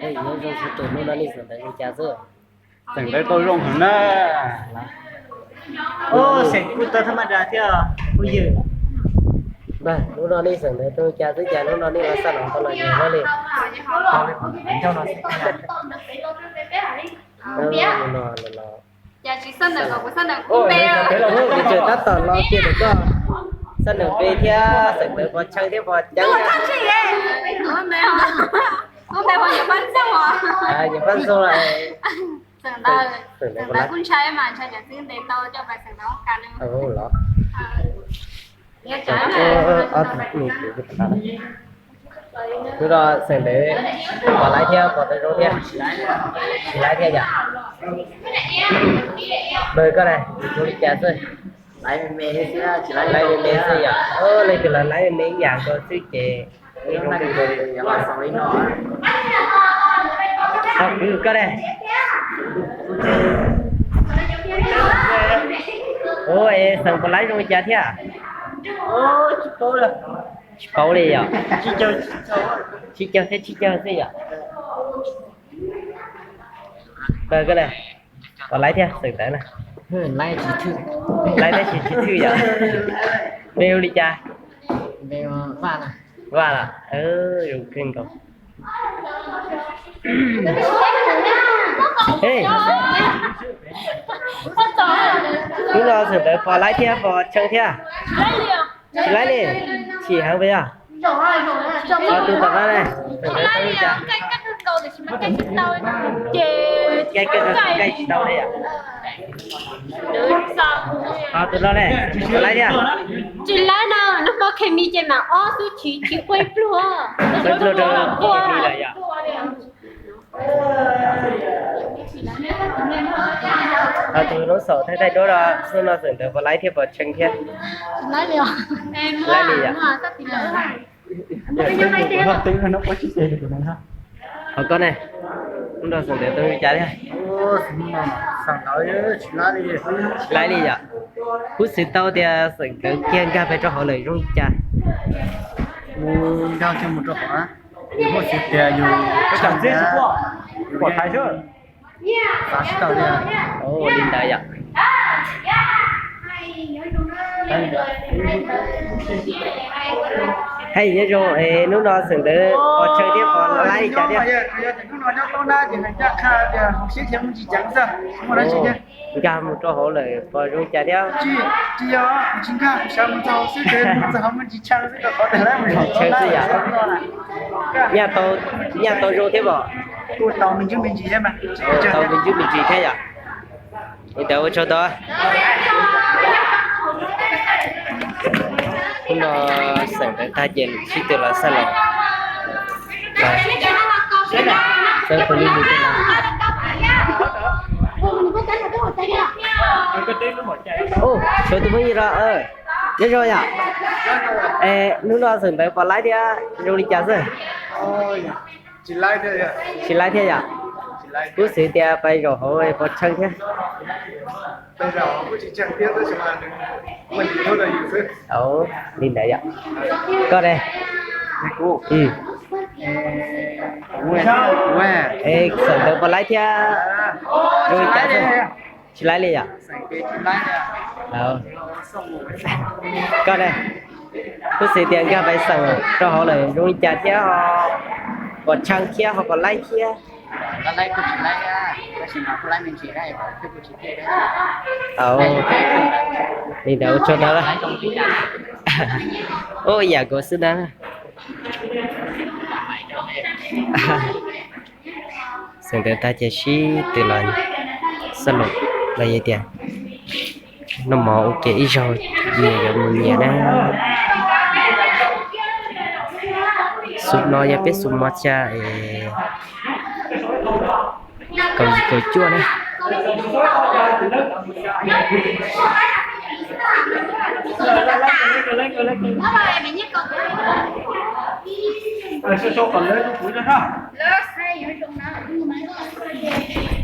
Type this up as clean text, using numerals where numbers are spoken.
Ê, nhớ rồi thì tụi nó đi sửa tới cái cha rồi. Từng đấy tôi rong hẳn đó. Ô, sẽ cứ tôi tham gia theo. Bây giờ. Đây, nó đi sửa tới tôi cha tới cha nó đi là sao nó còn là gì nó đi. Cho nó. Nó. Dạ chị sân được của sân được Ôi, bé. thế là Cái chuyện tắt tỏ lo kia được cơ. Sân được về theo, sửa tới vào chơi tiếp vào trắng. Ôi mẹ hả? Ôi mẹ bao nhiêu bánh sao hả? À, những phân số này. Sân đó con trai mà chơi nhà riêng để tao cho bà sân đó cả nữa. Đó. Nghe trái này. Cứ đó sửa để có lái theo, có tới rô theo. Chỉ lái theo dạ. Đời cái này, tôi đi chả rồi. Lấy mẹ sẽ chỉ lấy Lấy mẹ gì ạ? Lấy cái là lấy mẹ nhà có sư trẻ. Hôm nay thì tôi là sau đấy nó. Cứ cái này. Ôi, sẵn có lái rồi chả thế à? Ô, chị cô là. Cậu đi ạ? Chị chơi. Chị chơi gì ạ? Đời cái này. Có lái theo, sẵn tới này. Lấy chị thư. Lái đây chị thư vậy? Bêu đi cha. Về vào này. Qua là dùng kinh cầu. Ê, lúc nào sửa tới phò lái theo, phò chân theo. Chị lái đi, chị hàng bây giờ. Từ tập ra này. Cái đầu đây à? Từ đó này, chị lái đi à? chị lái nào nó có khi mi trên mà ô tôi chỉ quay plua Rồi, đi lại à? Từ nó sợ thế đó là xưa nó sửa tới phò lái theo, phò chân theo. lái liều Lái đi à? Nó có chiếc xe được rồi ha. Con này, chúng ta sửa tới tôi trả đi. Ô, sẵn nói chị lái đi. Lái đi ạ. Hút xịt tao thì sửa tới kiên cà phê cho họ lấy rung trà. Giao cho một chỗ hả? Có sự tiền dù cái chẳng dễ của thái chứ. Sao sẽ tao đi à? Ồ, linh đại ạ. Hay nhớ rồi, lúc đó sửa tới có chơi tiếp, có lái đi trả tiếp. Gà một chỗ họ lấy, có rung trà tiếp. Chơi gì ạ? Nhà tôi rô thế bỏ. Tàu mình chứ mình chỉ em mà. Tàu mình chứ mình chỉ thế ạ. Thì tao cho tôi. Cũng nó sẵn tới ta dành chỉ từ là sao lòng. Sao phải đi như thế nào? Ô, số tôi mới ra ơi. Nhớ rồi ạ. Ê, lúc đó sẵn tới có lái đi á, rồi đi chả rồi. Ôi, chỉ lái thế à? Chỉ lái thế ạ? Cứ xử tiền bay rồi hỏi có chân thế. Bây giờ cũng chỉ chẳng biết thôi mà mình thôi là gì chứ. Ồ, linh đấy ạ. Có đây. Ừ. Ê, sẵn tới có lái thế. Rồi chả rồi. Chỉ lái đi ạ? Đâu. Có đây. Cứ xử tiền ra bay sẵn cho họ lại rồi chả thế họ có chân thế họ có lái thế. Nó lấy cũng chỉ lấy á, cái gì mà lấy mình chỉ đây, cái cũng chỉ kia đấy. Đi đâu cho nó đó. Ôi dạ có sức đó. Xong tới ta chơi xí từ lần sân lục là gì tiền. Nó mỏ ok rồi, về rồi mình nhà đó. Sụp nó ya biết sụp mặt cha còn cối chua này. Số còn lấy nó củi ra ha.